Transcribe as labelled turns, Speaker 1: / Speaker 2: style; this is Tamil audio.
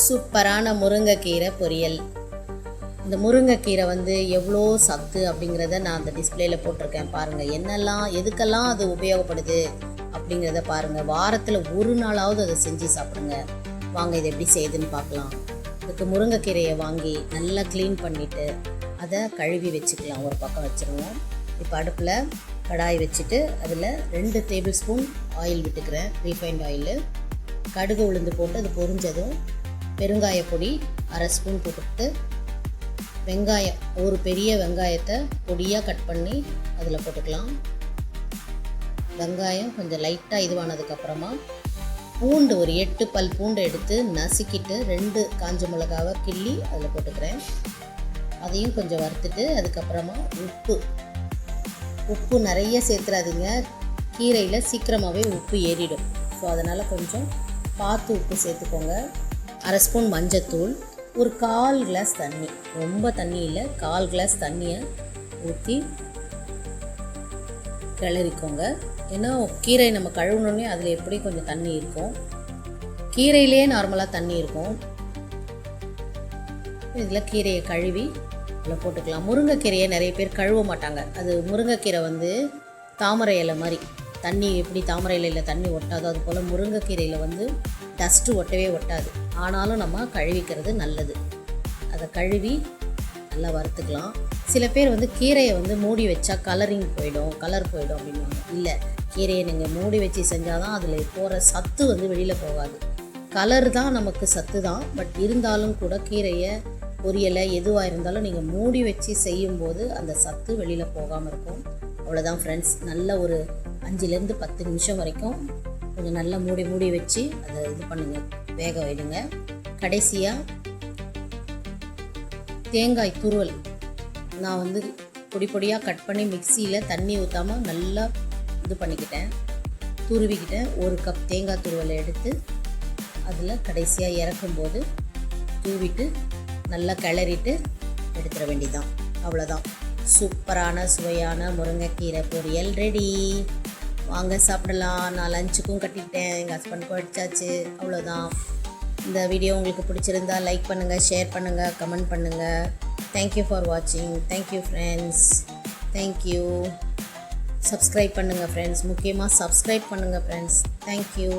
Speaker 1: சூப்பரான முருங்கைக்கீரை பொரியல். இந்த முருங்கைக்கீரை எவ்வளோ சத்து அப்படிங்கிறத நான் அந்த டிஸ்பிளேயில் போட்டிருக்கேன் பாருங்கள். எதுக்கெல்லாம் அது உபயோகப்படுது அப்படிங்கிறத பாருங்கள். வாரத்தில் ஒரு நாளாவது அதை செஞ்சு சாப்பிடுங்க. வாங்க இதை எப்படி செய்யுதுன்னு பார்க்கலாம். இதுக்கு முருங்கைக்கீரையை வாங்கி நல்லா க்ளீன் பண்ணிவிட்டு அதை கழுவி வச்சுக்கலாம். ஒரு பக்கம் வச்சுருவோம். இப்போ அடுப்பில் கடாய் வச்சுட்டு அதில் 2 டேபிள் ஸ்பூன் ஆயில் விட்டுக்கிறேன், ரீஃபைண்ட் ஆயிலு. கடுகு உளுந்து போட்டு அது பொரிஞ்சதும் பெருங்காய பொடி 1/2 ஸ்பூன் போட்டுட்டு வெங்காயம், ஒரு பெரிய வெங்காயத்தை பொடியாக கட் பண்ணி அதில் போட்டுக்கலாம். வெங்காயம் கொஞ்சம் லைட்டாக இதுவானதுக்கப்புறமா பூண்டு, ஒரு 8 பல் பூண்டு எடுத்து நசுக்கிட்டு 2 காஞ்ச மிளகாவை கிள்ளி அதில் போட்டுக்கிறேன். அதையும் கொஞ்சம் வறுத்துட்டு அதுக்கப்புறமா உப்பு நிறைய சேர்த்துறாதீங்க, கீரையில் சீக்கிரமாகவே உப்பு ஏறிடும். ஸோ அதனால் கொஞ்சம் பார்த்து உப்பு சேர்த்துக்கோங்க. 1/2 ஸ்பூன் மஞ்சத்தூள், ஒரு 1/4 கிளாஸ் தண்ணி, ரொம்ப தண்ணி இல்லை, 1/4 கிளாஸ் தண்ணியை ஊற்றி கிளறிக்கோங்க. ஏன்னா கீரை நம்ம கழுவுனோடனே அதில் எப்படி கொஞ்சம் தண்ணி இருக்கும், கீரையிலே நார்மலாக தண்ணி இருக்கும். இதில் கீரையை கழுவி அதில் போட்டுக்கலாம். முருங்கைக்கீரையை நிறைய பேர் கழுவ மாட்டாங்க. அது முருங்கைக்கீரை தாமரை இலை மாதிரி, தண்ணி எப்படி தாமரை இலையில் தண்ணி ஒட்டாதோ அது போல் முருங்கைக்கீரையில் டஸ்ட்டு ஒட்டவே ஒட்டாது. ஆனாலும் நம்ம கழுவிக்கிறது நல்லது. அதை கழுவி நல்லா வறுத்துக்கலாம். சில பேர் கீரையை மூடி வச்சா கலர் போயிடும் அப்படின்வாங்க. இல்லை, கீரையை நீங்கள் மூடி வச்சு செஞ்சால் தான் அதில் போகிற சத்து வெளியில் போகாது. கலர் தான் நமக்கு சத்து தான், பட் இருந்தாலும் கூட கீரையை பொரியலை எதுவாக இருந்தாலும் நீங்கள் மூடி வச்சு செய்யும்போது அந்த சத்து வெளியில் போகாமல் இருக்கும். அவ்வளோதான் ஃப்ரெண்ட்ஸ். நல்ல ஒரு 5லேருந்து 10 நிமிஷம் வரைக்கும் கொஞ்சம் நல்லா மூடி வச்சு அதை இது பண்ணுங்கள், வேக வைடுங்க. கடைசியாக தேங்காய் துருவல் நான் பொடியாக கட் பண்ணி மிக்சியில் தண்ணி ஊற்றாமல் நல்லா இது பண்ணிக்கிட்டேன், துருவிக்கிட்டேன். 1 கப் தேங்காய் துருவலை எடுத்து அதில் கடைசியாக இறக்கும்போது தூவிட்டு நல்லா கிளறிட்டு எடுத்துட வேண்டியதான். அவ்வளோதான், சூப்பரான சுவையான முருங்கைக்கீரை பொரியல் ரெடி. வாங்க சாப்பிடலாம். நான் லஞ்சுக்கும் கட்டிட்டேன், எங்கள் ஹஸ்பண்டுக்கும் அடித்தாச்சு. அவ்வளோதான். இந்த வீடியோ உங்களுக்கு பிடிச்சிருந்தா லைக் பண்ணுங்கள், ஷேர் பண்ணுங்கள், கமெண்ட் பண்ணுங்கள். தேங்க்யூ ஃபார் வாட்சிங். Thank you friends. தேங்க்யூ. சப்ஸ்கிரைப் பண்ணுங்கள் ஃப்ரெண்ட்ஸ், முக்கியமாக சப்ஸ்கிரைப் பண்ணுங்கள் ஃப்ரெண்ட்ஸ். தேங்க்யூ.